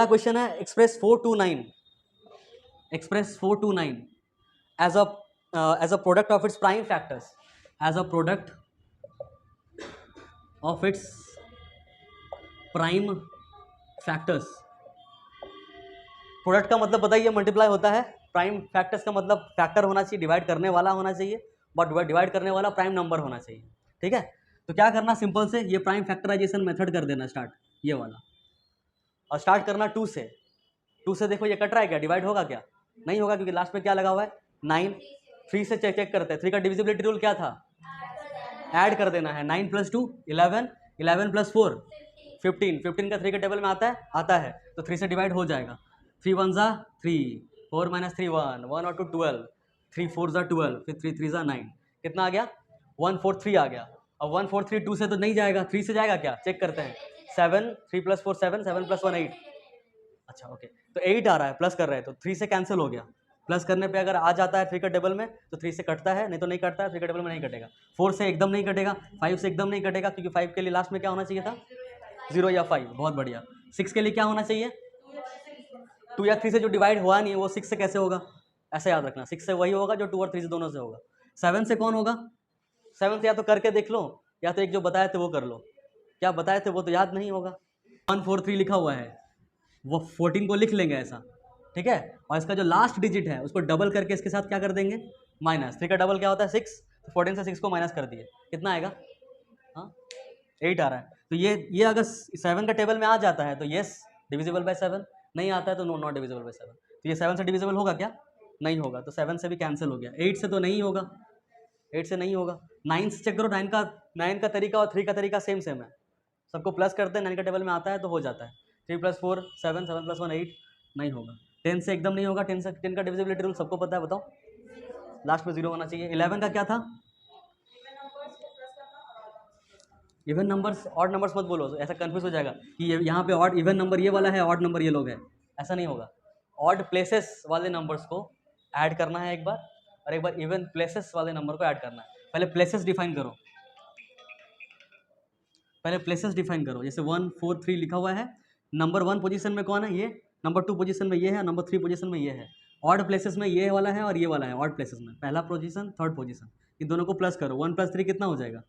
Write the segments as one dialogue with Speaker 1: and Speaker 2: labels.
Speaker 1: Question है express 429 as a product of its prime factors, as a product of its prime factors. Product का मतलब बताइए, multiply होता है। प्राइम फैक्टर्स का मतलब फैक्टर होना चाहिए, डिवाइड करने वाला होना चाहिए, बट डिवाइड करने वाला प्राइम नंबर होना चाहिए। ठीक है, तो क्या करना, सिंपल से ये प्राइम फैक्टराइजेशन मेथड कर देना स्टार्ट, ये वाला, और स्टार्ट करना 2 से। 2 से देखो ये कट रहा है क्या, डिवाइड होगा क्या, नहीं होगा, क्योंकि लास्ट में क्या लगा हुआ है 9। 3 से चेक करते हैं, 3 का डिविजिबिलिटी रूल क्या था, ऐड कर देना है। 9 + 2 11, 11 + 4 15, 15 का 3 के टेबल में आता है, तो 3 से डिवाइड हो जाएगा। 3 1 ज़ा 3, 4 - 3 1, 1 और 2 12, 3 4 ज़ा 12, फिर 3 3 ज़ा 9, कितना आ गया 143 आ गया। अब 143 2 से तो नहीं जाएगा, 3 से जाएगा क्या, चेक करते हैं। 7, 3 + 4 7, 7 + 1 8। अच्छा ओके, तो 8 आ रहा है, प्लस कर रहे हैं, तो 3 से कैंसिल हो गया। प्लस करने पे अगर आ जाता है 3 का टेबल में तो 3 से कटता है, नहीं तो नहीं कटता है, 3 का टेबल में नहीं कटेगा। 4 से एकदम नहीं कटेगा, 5 से एकदम नहीं कटेगा, क्योंकि 5 के लिए लास्ट में क्या होना चाहिए था, 0 या 5। बहुत बढ़िया। 6 के लिए क्या होना चाहिए, 2 या 3 से जो डिवाइड हुआ नहीं है वो 6 से कैसे होगा, ऐसे याद रखना, 6 से वही होगा जो 2 और 3 से दोनों से होगा। 7 से कौन होगा, 7 से या तो करके देख लो, या तो एक जो बताए थे वो कर लो। क्या बताए थे वो तो याद नहीं होगा। 143 लिखा हुआ है, वो 14 को लिख लेंगे ऐसा, ठीक है। और इसका जो लास्ट डिजिट है उसको डबल करके इसके साथ क्या कर देंगे, माइनस। 3 का डबल क्या होता है 6, तो 14 से 6 को माइनस कर दिए, कितना आएगा, हाँ 8 आ रहा है। तो ये अगर 7 का टेबल में आ जाता है तो येस डिविजिबल बाय 7, नहीं आता है तो नो, नॉट डिविजिबल बाय 7। तो ये 7 से डिविजिबल होगा क्या, नहीं होगा, तो 7 से भी कैंसिल हो गया। 8 से तो नहीं होगा, 8 से नहीं होगा। 9 से चेक करो, 9 का तरीका और 3 का तरीका सेम है, सबको प्लस करते हैं, 9 का टेबल में आता है तो हो जाता है। 3 + 4 7, 7 + 1 8, नहीं होगा। 10 से एकदम नहीं होगा, 10 का डिविजिबिलिटी रूल सबको पता है, बताओ, लास्ट में 0 होना चाहिए। 11 का क्या था, इवन नंबर्स, ऑड नंबर्स मत बोलो, ऐसा कंफ्यूज हो जाएगा कि ये यहाँ पे ऑड इवन नंबर ये वाला है, ऑड नंबर ये लोग है, ऐसा नहीं होगा। ऑड प्लेसेस वाले नंबर्स को ऐड करना है एक बार, और एक बार इवन प्लेसेस वाले नंबर को ऐड करना है। पहले प्लेसेस डिफाइन करो, जैसे 1 4 3 लिखा हुआ है, नंबर 1 पोजीशन में कौन है, ये, नंबर 2 पोजीशन में ये है, नंबर 3 पोजीशन में ये है। ऑड प्लेसेस में ये वाला है और ये वाला है, ऑड प्लेसेस में पहला पोजीशन, थर्ड पोजीशन, इन दोनों को प्लस करो। 1 + 3 कितना हो जाएगा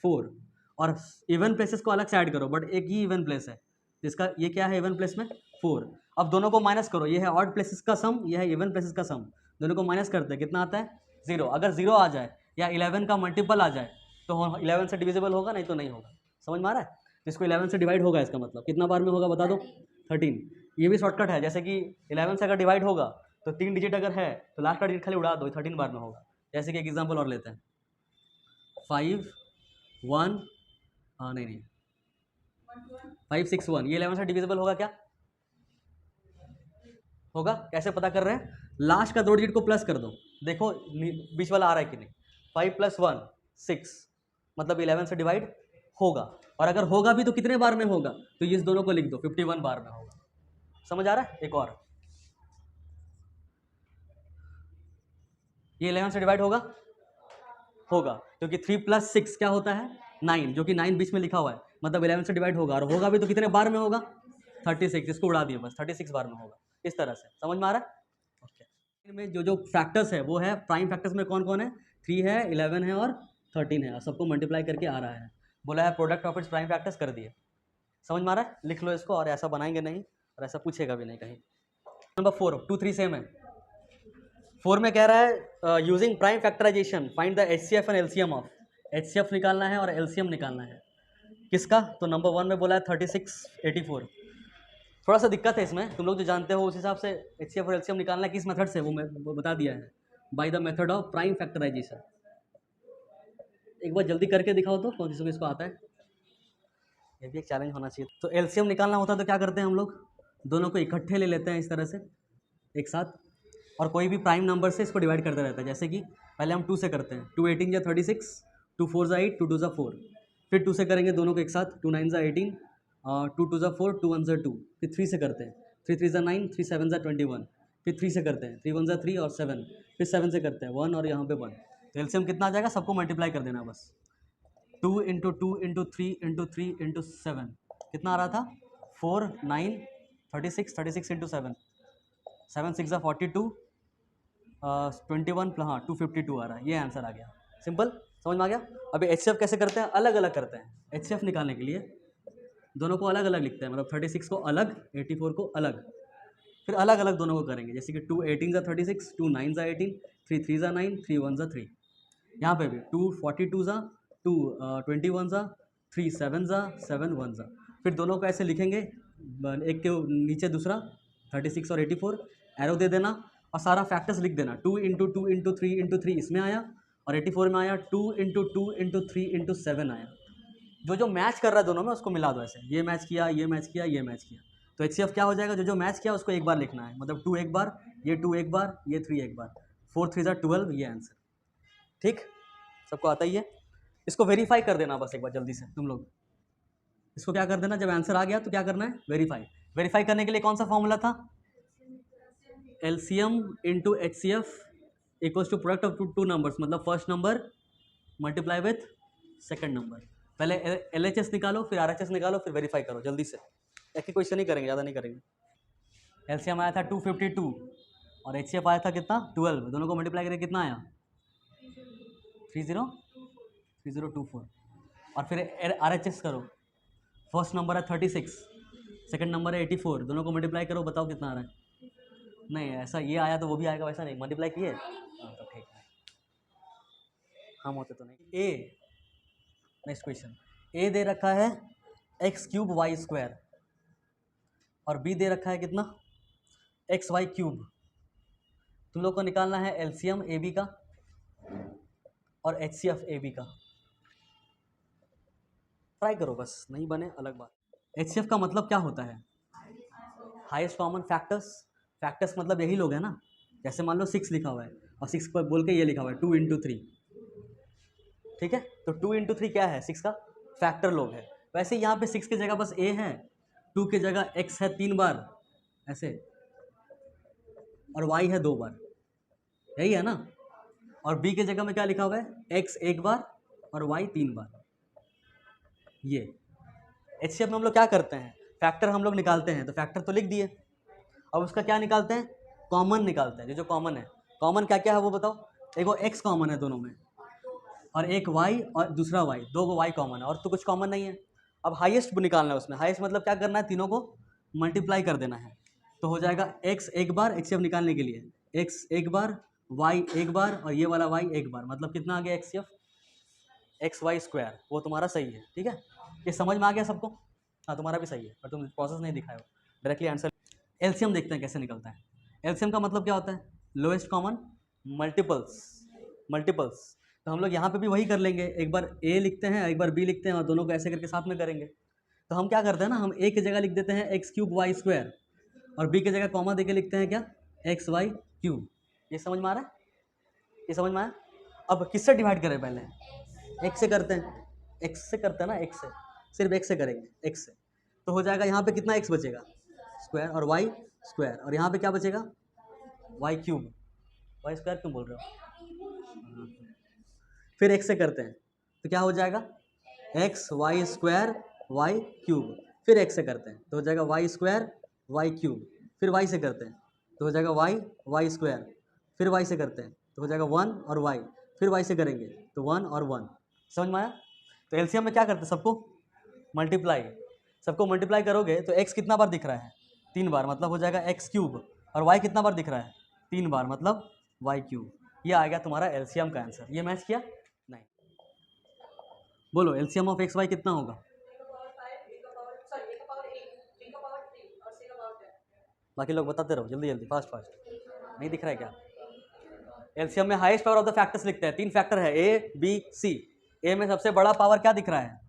Speaker 1: 4, और इवन प्लेसेस को अलग से ऐड करो, बट एक ही इवन प्लेस है जिसका, ये क्या है इवन प्लेस में 4। अब दोनों को माइनस करो, ये है ऑड प्लेसेस का सम, ये है इवन प्लेसेस का सम, दोनों को माइनस करते हैं, कितना आता है 0। अगर 0 आ जाए या 11 का मल्टीपल आ जाए तो 11 से डिविजिबल होगा, नहीं तो नहीं होगा। समझ में आ रहा है, जिसको 11 से डिवाइड होगा इसका मतलब कितना बार में होगा बता दो, 13। ये भी शॉर्टकट है, जैसे कि 11 से अगर डिवाइड होगा तो 3 डिजिट अगर है तो लास्ट का डिजिट खाली उड़ा दो, 13 बार में होगा। जैसे कि एक एग्जाम्पल और लेते हैं, 5 1, हाँ नहीं 5 6 1, ये 11 से डिविजिबल होगा क्या, होगा। कैसे पता कर रहे हैं, लास्ट का 2 डिजिट को प्लस कर दो, देखो बीच वाला आ रहा है कि नहीं। 5 + 1 6, मतलब 11 से डिवाइड होगा, और अगर होगा भी तो कितने बार में होगा, तो ये दोनों को लिख दो, 51 बार में होगा। समझ आ रहा है। एक और, ये 11 से डिवाइड होगा, क्योंकि 3 + 6 क्या होता है 9, जो कि 9 बीच में लिखा हुआ है, मतलब 11 से डिवाइड होगा, और होगा भी तो कितने बार में होगा 36, इसको उड़ा दिए बस, 36 बार में होगा। इस तरह से समझ में आ रहा है। ओके, में जो फैक्टर्स है वो है, प्राइम फैक्टर्स में कौन कौन है, 3 है, 11 है और 13 है, और सबको मल्टीप्लाई करके आ रहा है। बोला है product of its prime factors कर दिए। समझ में आ रहा है, लिख लो इसको, और ऐसा बनाएंगे नहीं, और ऐसा पूछेगा भी नहीं कहीं। नंबर 4 2 3 सेम है। 4 में कह रहा है using prime factorization find the HCF and LCM of, HCF निकालना है और LCM निकालना है, किसका, तो नंबर 1 में बोला है 36 84। थोड़ा सा दिक्कत है इसमें, तुम लोग जो जानते हो उस हिसाब से HCF और LCM निकालना है किस मेथड से, वो बता दिया है, by the method of prime factorization. एक बार जल्दी करके दिखाओ तो कौन सी इसको आता है, ये भी एक चैलेंज होना चाहिए। तो LCM निकालना होता है तो क्या करते हैं हम लोग, दोनों को इकट्ठे ले लेते हैं इस तरह से एक साथ, और कोई भी प्राइम नंबर से इसको डिवाइड करते रहता है। जैसे कि पहले हम 2 से करते हैं, 2 18 = 36, 2 4 = 8, 2 2 = 4, फिर 2 से करेंगे दोनों को एक साथ, 2 9 = 18, 2 2 = 4, 2 1 = 2, फिर 3 से करते हैं, 3 3 = 9, 3 7 = 21, फिर 3 से करते हैं, 3 1 = 3 और 7, फिर 7 से करते हैं 1 और यहाँ पे 1। तो एलसीएम कितना आ जाएगा, सबको मल्टीप्लाई कर देना बस, 2 × 2 × 3 × 3 × 7 कितना आ रहा था 4 9 36 इंटू 7, 7 6 42, 21 हाँ 252 आ रहा है, ये आंसर आ गया। सिंपल, समझ में आ गया। अभी HCF कैसे करते हैं, अलग अलग करते हैं। HCF निकालने के लिए दोनों को अलग अलग लिखते हैं, मतलब 36 को अलग, 84 को अलग, फिर अलग अलग दोनों को करेंगे। जैसे कि 2 18 36, 2 9 18, 3 3 9, 3 1 3। यहाँ पे भी 2 42 2 21 3 7 7 1 फिर दोनों को ऐसे लिखेंगे, एक के नीचे दूसरा, 36 और 84, एरो दे देना और सारा फैक्टर्स लिख देना। 2 इंटू 2 इंटू 3 इंटू 3 इसमें आया, और 84 में आया 2 इंटू 2 इंटू 3 इंटू 7 आया। जो जो मैच कर रहा है दोनों में उसको मिला दो ऐसे, ये मैच किया, ये मैच किया, ये मैच किया। तो HCF क्या हो जाएगा, जो जो मैच किया उसको एक बार लिखना है, मतलब 2 एक बार, ये 2 एक बार, ये 3 एक बार, 4 3 12, ये आंसर। ठीक, सबको आता ही है। इसको वेरीफाई कर देना बस एक बार जल्दी से तुम लोग। इसको क्या कर देना, जब आंसर आ गया तो क्या करना है, वेरीफाई। वेरीफाई करने के लिए कौन सा फॉर्मूला था, LCM into HCF equals to product of two numbers, मतलब first number multiply with second number. पहले LHS निकालो, फिर RHS निकालो, फिर वेरीफाई करो जल्दी से। एक ही क्वेश्चन ही करेंगे, ज़्यादा नहीं करेंगे। LCM आया था 252 और HCF आया था कितना, 12। दोनों को मल्टीप्लाई करके कितना आया, 3024। और फिर RHS करो, फर्स्ट नंबर है 36, सेकंड नंबर है 84, दोनों को मल्टीप्लाई करो, बताओ कितना आ रहा है। नहीं ऐसा ये आया तो वो भी आएगा, वैसा नहीं, मल्टीप्लाई किए हाँ तो ठीक है, हम होते तो नहीं। ए, नेक्स्ट क्वेश्चन, ए दे रखा है x³ y² और बी दे रखा है कितना, xy³। तुम लोग को निकालना है LCM AB का और HCF AB का। ट्राई करो बस, नहीं बने अलग बात। HCF का मतलब क्या होता है, हाईएस्ट कॉमन फैक्टर्स। फैक्टर्स मतलब यही लोग हैं ना, जैसे मान लो 6 लिखा हुआ है और 6 पर बोल के ये लिखा हुआ है 2 इंटू 3, ठीक है। तो 2 इंटू 3 क्या है, 6 का फैक्टर लोग है। वैसे यहाँ पे 6 की जगह बस A है, 2 की जगह x है 3 बार ऐसे, और y है 2 बार, यही है ना। और B की जगह में क्या लिखा हुआ है, x 1 बार और y 3 बार। ये HCF में हम लोग क्या करते हैं, फैक्टर हम लोग निकालते हैं, तो फैक्टर तो लिख दिए, अब उसका क्या निकालते हैं, कॉमन निकालते हैं। जो कॉमन है, कॉमन क्या क्या है वो बताओ। देखो x कॉमन है दोनों में, और एक y और दूसरा y, 2 y कॉमन है, और तो कुछ कॉमन नहीं है। अब हाईएस्ट निकालना है उसमें, हाईएस्ट मतलब क्या करना है, तीनों को मल्टीप्लाई कर देना है, तो हो जाएगा x एक बार, HCF निकालने के लिए x एक बार, y एक बार, और ये वाला y एक बार, मतलब कितना आ गया HCF, XY²। वो तुम्हारा सही है, ठीक है। ये समझ में आ गया सबको, हाँ तुम्हारा भी सही है, पर तुम प्रोसेस नहीं दिखाए हो, डायरेक्टली आंसर। LCM देखते हैं कैसे निकलता है। LCM का मतलब क्या होता है, लोएस्ट कॉमन मल्टीपल्स। तो हम लोग यहाँ पे भी वही कर लेंगे, एक बार A लिखते हैं, एक बार B लिखते हैं, और दोनों को ऐसे करके साथ में करेंगे। तो हम क्या करते हैं ना, हम A की जगह लिख देते हैं x³ y², और B की जगह कॉमा देके लिखते हैं क्या, xy³। ये समझ में आ रहा है, ये समझ में आया। अब किससे डिवाइड करें, पहले x से करते हैं, x से करते हैं ना, x से, सिर्फ x से करेंगे, x से। तो हो जाएगा यहाँ पे कितना x बचेगा, स्क्वायर, और y स्क्वायर, और यहाँ पे क्या बचेगा, y³ y² क्यों बोल रहे हो। फिर x से करते हैं तो क्या हो जाएगा, xy² y³। फिर x से करते हैं तो हो जाएगा y² y³। फिर y से करते हैं तो हो जाएगा y² फिर y से करते हैं तो हो जाएगा 1 और y, फिर y से करेंगे तो 1 और 1। समझ में आया। तो LCM में क्या करते हैं, सबको मल्टीप्लाई, सबको मल्टीप्लाई करोगे तो x कितना बार दिख रहा है, 3 बार, मतलब हो जाएगा x³, और y कितना बार दिख रहा है, 3 बार, मतलब y³। ये आ गया तुम्हारा LCM का आंसर। ये मैच किया नहीं, बोलो LCM ऑफ XY कितना होगा। बाकी लोग बताते रहो जल्दी जल्दी, फास्ट नहीं दिख रहा है क्या। LCM में highest power of the factors लिखते हैं, 3 फैक्टर है A B C। A में सबसे बड़ा पावर क्या दिख रहा है,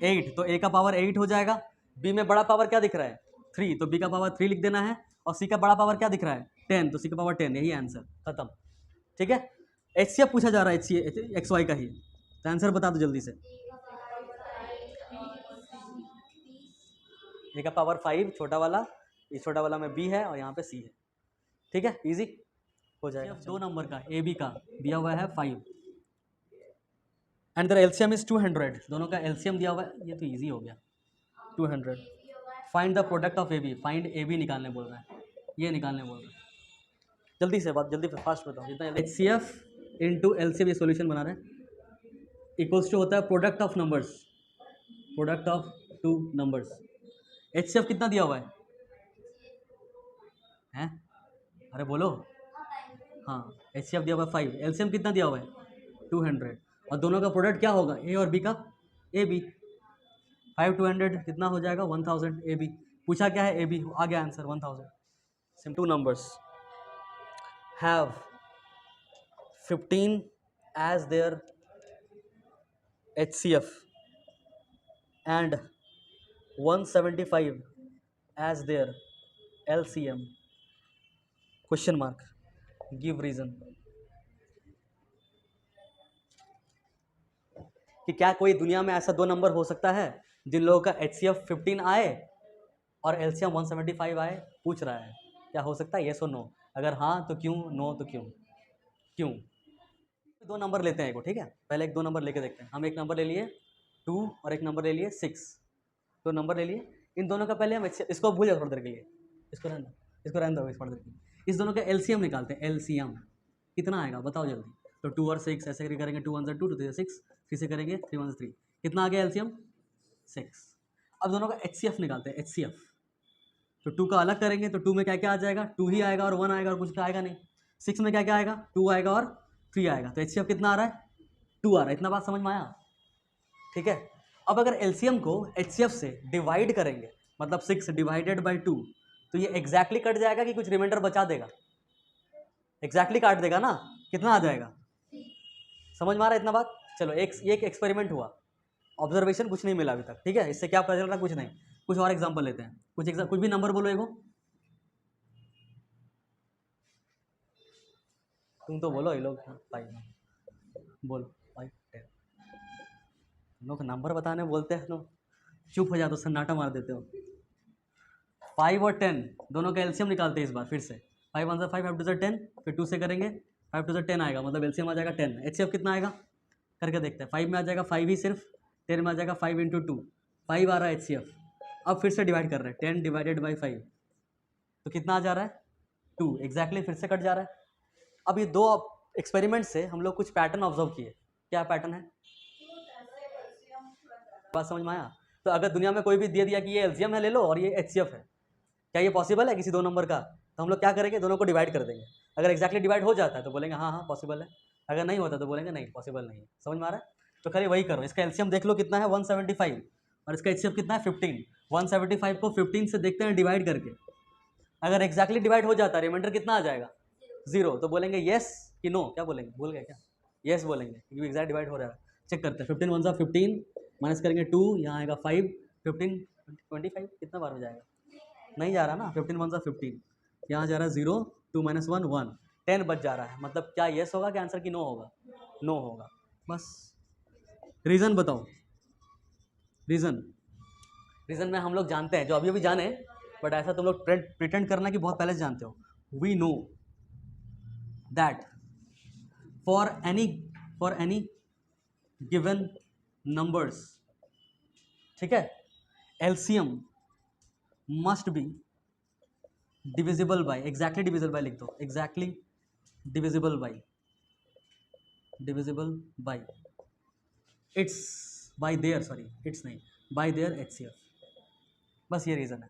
Speaker 1: 8, तो A का पावर 8 हो जाएगा। B में बड़ा पावर क्या दिख रहा है, 3, तो B का पावर 3 लिख देना है। और C का बड़ा पावर क्या दिख रहा है, 10, तो C का पावर 10। यही आंसर, खत्म, ठीक है। HCF पूछा जा रहा है XY का ही, तो आंसर बता दो जल्दी से। A का पावर 5 छोटा वाला, ये छोटा वाला में B है और यहाँ पे C है, ठीक है, इजी हो जाएगा। 2 नंबर का AB का दिया हुआ है 5 एंड द LCM इज 200। दोनों का LCM दिया हुआ है, ये तो इजी हो गया 200। Find the product of a b, find a b निकालने बोल रहा है, ये निकालने बोल रहा है। जल्दी से बात, जल्दी फास्ट बताओ जितना। H C F into L C F, ये सोल्यूशन बना रहे हैं, इक्वल्स टू होता है product of numbers, product of two numbers. H C F कितना दिया हुआ है हैं? अरे बोलो। हाँ, एच सी एफ दिया हुआ है 5, एल सी एम कितना दिया हुआ है 200, और दोनों का प्रोडक्ट क्या होगा ए और बी का, ए बी। 5 200 कितना हो जाएगा 1000, ए बी पूछा क्या है, ए बी आ गया answer 1000। SIM two numbers have 15 as their HCF and 175 as their LCM, question mark, give reason। कि क्या कोई दुनिया में ऐसा दो नंबर हो सकता है जिन लोगों का HCF 15 आए और LCM 175 आए, पूछ रहा है क्या हो सकता है, येस और नो। अगर हाँ तो क्यों, नो तो क्यों, क्यों। दो नंबर लेते हैं एक, ठीक है, पहले एक दो नंबर लेके देखते हैं। हम एक नंबर ले लिए 2 और एक नंबर ले लिए 6, दो नंबर ले लिए। इन दोनों का पहले हम इसको भूल जाओ थोड़ी देर के लिए, इसको रहने दो, इसको रहने दो थोड़ी देर के लिए। इस दोनों का एलसीएम निकालते हैं, एलसीएम कितना आएगा बताओ जल्दी। तो 2 और 6 ऐसे करेंगे, 2 1 2, 2 3 6, 3 से करेंगे 3 1 3, कितना आ गया एलसीएम 6। अब दोनों का एचसीएफ निकालते हैं, एचसीएफ। तो 2 का अलग करेंगे तो 2 में क्या क्या आ जाएगा, 2 ही आएगा और 1 आएगा और कुछ का आएगा नहीं। 6 में क्या क्या आएगा, 2 आएगा और 3 आएगा। तो एचसीएफ कितना आ रहा है 2 आ रहा है। इतना बात समझ में आया, ठीक है। अब अगर एलसीएम को एचसीएफ से डिवाइड करेंगे, मतलब 6 डिवाइडेड बाई 2, तो ये एग्जैक्टली कट जाएगा कि कुछ रिमाइंडर बचा देगा, एग्जैक्टली काट देगा ना, कितना आ जाएगा, समझ में आ रहा है इतना बात। चलो एक एक्सपेरिमेंट हुआ, ऑब्जर्वेशन कुछ नहीं मिला अभी तक, ठीक है। इससे क्या पता चल रहा, कुछ नहीं। कुछ और एग्जांपल लेते हैं, कुछ भी नंबर बोलो एगो, तुम तो बोलो ये लोग भाई, बोलो भाई। लोग नंबर बताने बोलते हैं तो चुप हो जाते हो, सन्नाटा मार देते हो। 5 और 10 दोनों का एलसीएम निकालते हैं इस बार फिर से। 5 1 5, 5 2 10, फिर 2 से करेंगे 5 2 10 आएगा, मतलब एलसीएम आ जाएगा 10। एचसीएफ कितना आएगा करके देखते हैं। 5 में आ जाएगा 5 ही सिर्फ, 10 में आ जाएगा 5 × 2, 5 आ रहा है एचसीएफ। अब फिर से डिवाइड कर रहे हैं, 10 डिवाइडेड बाई 5, तो कितना आ जा रहा है 2, एग्जैक्टली फिर से कट जा रहा है। अब ये दो एक्सपेरिमेंट से हम लोग कुछ पैटर्न ऑब्जर्व किए। क्या पैटर्न है, बात समझ में आया। तो अगर दुनिया में कोई भी दे दिया कि ये एलसीएम है ले लो और ये एचसीएफ है, क्या ये पॉसिबल है किसी दो नंबर का, तो हम लोग क्या करेंगे, दोनों को डिवाइड कर देंगे। अगर एक्जैक्टली डिवाइड हो जाता है तो बोलेंगे हाँ हाँ पॉसिबल है, अगर नहीं होता तो बोलेंगे नहीं पॉसिबल नहीं है। समझ में आ रहा है। तो खाली वही करो, इसका एलसीएम देख लो कितना है 175 और इसका एचसीएफ कितना है 15। 175 को 15 से देखते हैं डिवाइड करके, अगर एक्जैक्टली डिवाइड हो जाता है रिमाइंडर कितना आ जाएगा 0, तो बोलेंगे येस कि नो, क्या बोलेंगे, भूल गए क्या, येस बोलेंगे क्योंकि एग्जैक्ट डिवाइड हो रहा है। चेक करते हैं, 15 1 15 माइनस करेंगे 2, यहाँ आएगा 5, 15 25 कितना बार हो जाएगा, नहीं जा रहा ना। 15 1 15, यहाँ जा रहा है 0, 2 - 1 1, 10 बच जा रहा है। मतलब क्या येस होगा कि आंसर की नो होगा, नो होगा। बस रीज़न बताओ, रीज़न में हम लोग जानते हैं, जो अभी अभी जाने, बट ऐसा तुम लोग प्रिटेंड करना कि बहुत पहले से जानते हो। We know that for any given numbers, ठीक है, LCM must be divisible by, exactly divisible by लिख दो, exactly divisible by its, by their, sorry its नहीं, बाय देयर एचसीएफ। बस ये रीज़न है।